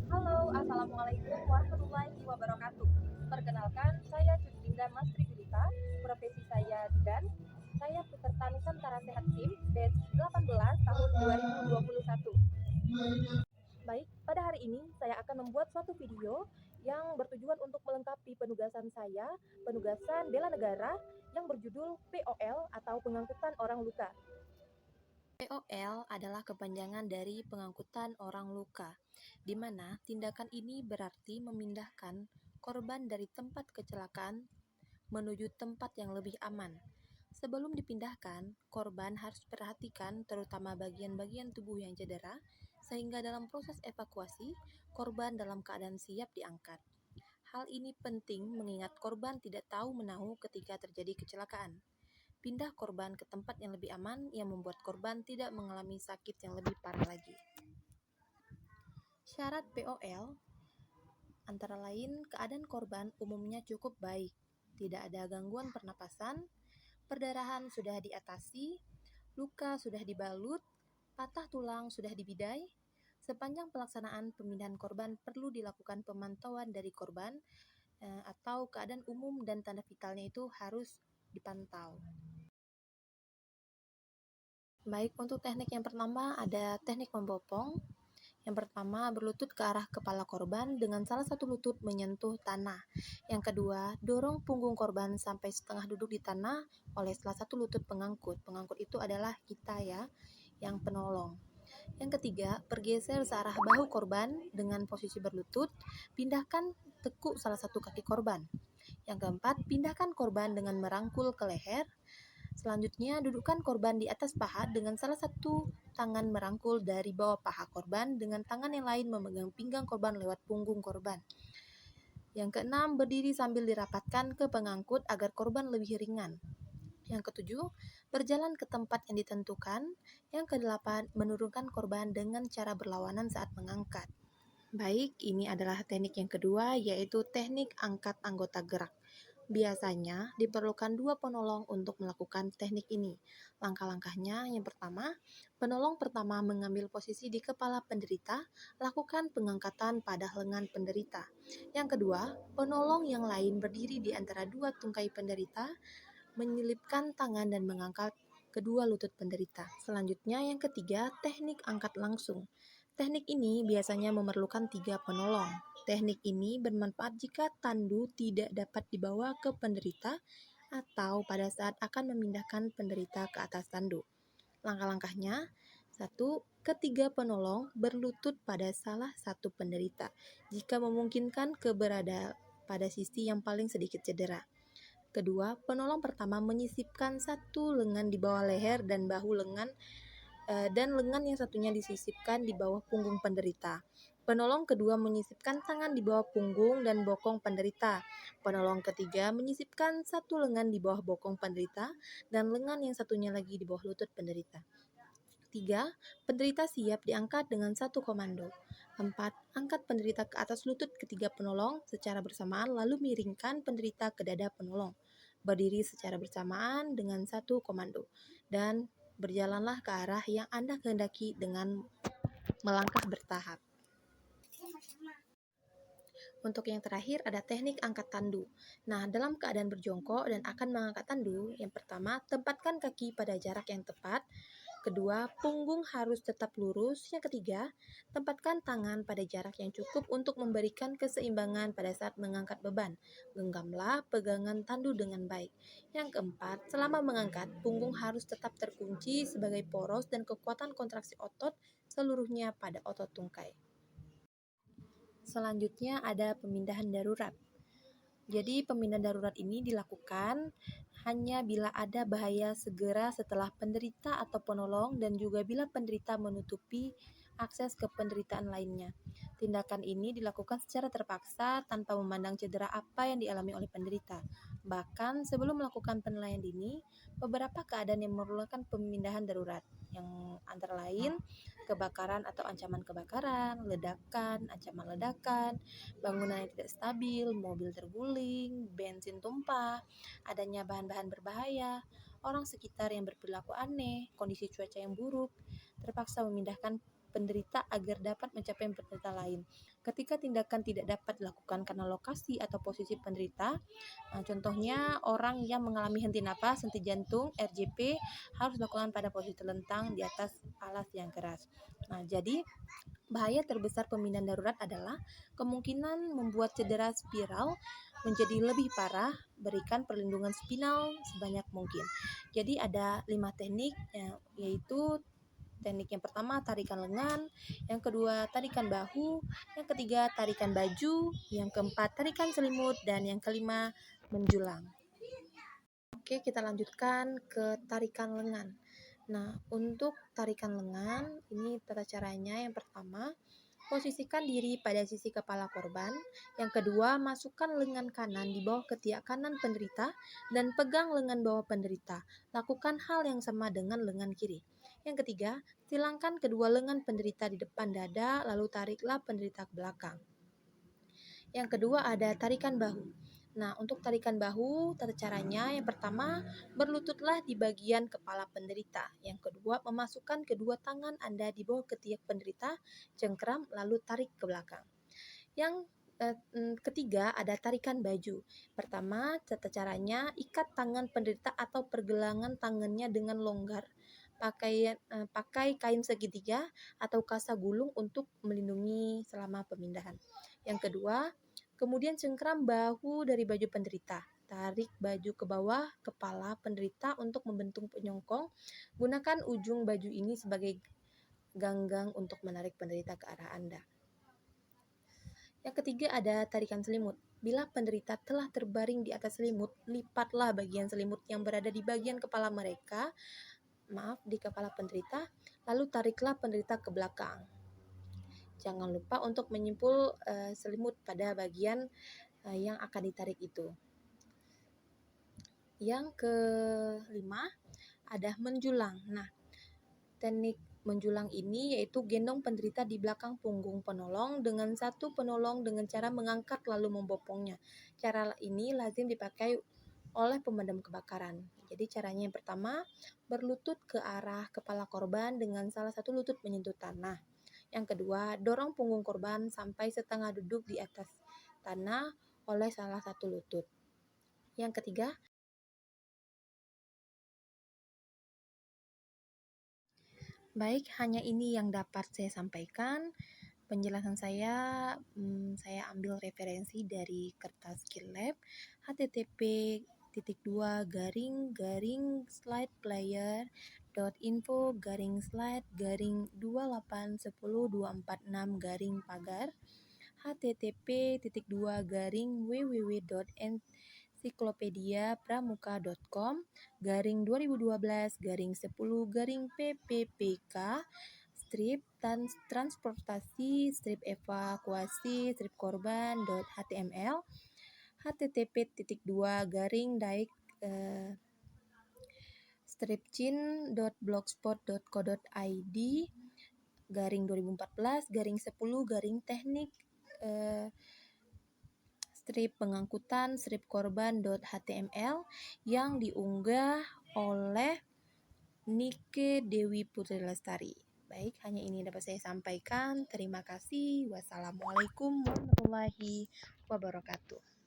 Halo, Assalamualaikum warahmatullahi wabarakatuh. Perkenalkan, saya Judinda Mastri Gurita, profesi saya bidan. Saya peserta Nusantara Sehat Tim batch 18 tahun 2021. Baik, pada hari ini saya akan membuat suatu video yang bertujuan untuk melengkapi penugasan saya, penugasan bela negara yang berjudul POL atau pengangkutan orang luka. POL adalah kepanjangan dari pengangkutan orang luka, di mana tindakan ini berarti memindahkan korban dari tempat kecelakaan menuju tempat yang lebih aman. Sebelum dipindahkan, korban harus perhatikan terutama bagian-bagian tubuh yang cedera, sehingga dalam proses evakuasi, korban dalam keadaan siap diangkat. Hal ini penting mengingat korban tidak tahu menahu ketika terjadi kecelakaan. Pindah korban ke tempat yang lebih aman yang membuat korban tidak mengalami sakit yang lebih parah lagi. Syarat POL antara lain keadaan korban umumnya cukup baik, tidak ada gangguan pernapasan, perdarahan sudah diatasi, luka sudah dibalut, patah tulang sudah dibidai. Sepanjang pelaksanaan pemindahan korban perlu dilakukan pemantauan dari korban atau keadaan umum dan tanda vitalnya itu harus dipantau. Baik, untuk teknik yang pertama ada teknik membopong. Yang pertama, berlutut ke arah kepala korban dengan salah satu lutut menyentuh tanah. Yang kedua, dorong punggung korban sampai setengah duduk di tanah oleh salah satu lutut pengangkut. Pengangkut itu adalah kita ya, yang penolong. Yang ketiga, bergeser searah bahu korban dengan posisi berlutut, pindahkan tekuk salah satu kaki korban. Yang keempat, pindahkan korban dengan merangkul ke leher. Selanjutnya, dudukkan korban di atas paha dengan salah satu tangan merangkul dari bawah paha korban dengan tangan yang lain memegang pinggang korban lewat punggung korban. Yang keenam, berdiri sambil dirapatkan ke pengangkut agar korban lebih ringan. Yang ketujuh, berjalan ke tempat yang ditentukan. Yang kedelapan, menurunkan korban dengan cara berlawanan saat mengangkat. Baik, ini adalah teknik yang kedua, yaitu teknik angkat anggota gerak. Biasanya diperlukan 2 penolong untuk melakukan teknik ini. Langkah-langkahnya yang pertama, penolong pertama mengambil posisi di kepala penderita, lakukan pengangkatan pada lengan penderita. Yang kedua, penolong yang lain berdiri di antara 2 tungkai penderita, menyelipkan tangan dan mengangkat kedua lutut penderita. Selanjutnya yang ketiga, teknik angkat langsung. Teknik ini biasanya memerlukan 3 penolong. Teknik ini bermanfaat jika tandu tidak dapat dibawa ke penderita atau pada saat akan memindahkan penderita ke atas tandu. Langkah-langkahnya, 1. Ketiga penolong berlutut pada salah satu penderita, jika memungkinkan berada pada sisi yang paling sedikit cedera. Kedua, penolong pertama menyisipkan satu lengan di bawah leher dan bahu lengan dan lengan yang satunya disisipkan di bawah punggung penderita. Penolong kedua menyisipkan tangan di bawah punggung dan bokong penderita. Penolong ketiga menyisipkan satu lengan di bawah bokong penderita dan lengan yang satunya lagi di bawah lutut penderita. 3. Penderita siap diangkat dengan satu komando. 4. Angkat penderita ke atas lutut ketiga penolong secara bersamaan lalu miringkan penderita ke dada penolong. Berdiri secara bersamaan dengan satu komando. Dan berjalanlah ke arah yang Anda kehendaki dengan melangkah bertahap. Untuk yang terakhir ada teknik angkat tandu. Nah, dalam keadaan berjongkok dan akan mengangkat tandu, yang pertama, tempatkan kaki pada jarak yang tepat. Kedua, punggung harus tetap lurus. Yang ketiga, tempatkan tangan pada jarak yang cukup untuk memberikan keseimbangan pada saat mengangkat beban. Genggamlah pegangan tandu dengan baik. Yang keempat, selama mengangkat, punggung harus tetap terkunci sebagai poros dan kekuatan kontraksi otot seluruhnya pada otot tungkai. Selanjutnya ada pemindahan darurat. Jadi pemindahan darurat ini dilakukan hanya bila ada bahaya segera setelah penderita atau penolong dan juga bila penderita menutupi akses ke penderitaan lainnya. Tindakan ini dilakukan secara terpaksa tanpa memandang cedera apa yang dialami oleh penderita. Bahkan sebelum melakukan penilaian dini, beberapa keadaan yang memerlukan pemindahan darurat yang antara lain kebakaran atau ancaman kebakaran, ledakan, ancaman ledakan, bangunan yang tidak stabil, mobil terguling, bensin tumpah, adanya bahan-bahan berbahaya, orang sekitar yang berperilaku aneh, kondisi cuaca yang buruk, terpaksa memindahkan penderita agar dapat mencapai penderita lain. Ketika tindakan tidak dapat dilakukan karena lokasi atau posisi penderita, contohnya orang yang mengalami henti napas, henti jantung, RJP harus dilakukan pada posisi terlentang di atas alas yang keras. Jadi bahaya terbesar pemindahan darurat adalah kemungkinan membuat cedera spiral menjadi lebih parah. Berikan perlindungan spinal sebanyak mungkin. Jadi ada 5 teknik, yaitu teknik yang pertama tarikan lengan, yang kedua tarikan bahu, yang ketiga tarikan baju, yang keempat tarikan selimut, dan yang kelima menjulang. Oke, kita lanjutkan ke tarikan lengan. Untuk tarikan lengan, ini tata caranya. Yang pertama, posisikan diri pada sisi kepala korban. Yang kedua, masukkan lengan kanan di bawah ketiak kanan penderita dan pegang lengan bawah penderita. Lakukan hal yang sama dengan lengan kiri. Yang ketiga, silangkan kedua lengan penderita di depan dada, lalu tariklah penderita ke belakang. Yang kedua ada tarikan bahu. Untuk tarikan bahu, tata caranya yang pertama, berlututlah di bagian kepala penderita. Yang kedua, memasukkan kedua tangan Anda di bawah ketiak penderita, cengkram, lalu tarik ke belakang. Yang ketiga ada tarikan baju. Pertama, tata caranya, ikat tangan penderita atau pergelangan tangannya dengan longgar. Pakai kain segitiga atau kasa gulung untuk melindungi selama pemindahan. Yang kedua, kemudian cengkram bahu dari baju penderita. Tarik baju ke bawah kepala penderita untuk membentuk penyongkong. Gunakan ujung baju ini sebagai ganggang untuk menarik penderita ke arah Anda. Yang ketiga ada tarikan selimut. Bila penderita telah terbaring di atas selimut, lipatlah bagian selimut yang berada di bagian kepala mereka, di kepala penderita, lalu tariklah penderita ke belakang. Jangan lupa untuk menyimpul selimut pada bagian yang akan ditarik itu. Yang kelima ada menjulang. Teknik menjulang ini yaitu gendong penderita di belakang punggung penolong dengan satu penolong dengan cara mengangkat lalu membopongnya. Cara ini lazim dipakai oleh pemadam kebakaran. Jadi caranya yang pertama, berlutut ke arah kepala korban dengan salah satu lutut menyentuh tanah. Yang kedua, dorong punggung korban sampai setengah duduk di atas tanah oleh salah satu lutut. Yang ketiga, baik, hanya ini yang dapat saya sampaikan. Penjelasan saya ambil referensi dari kertas skill lab http://slide-slide.info/slide-28102446-pagar http://www.encyclopedia-pramuka.com/2012-10-pppk strip transportasi strip evakuasi strip korban.html http://daik stripcin.blogspot.co.id /2014-10-teknik strip pengangkutan strip korban.html yang diunggah oleh Nike Dewi Putri Lestari. Baik, hanya ini dapat saya sampaikan. Terima kasih. Wassalamualaikum warahmatullahi wabarakatuh.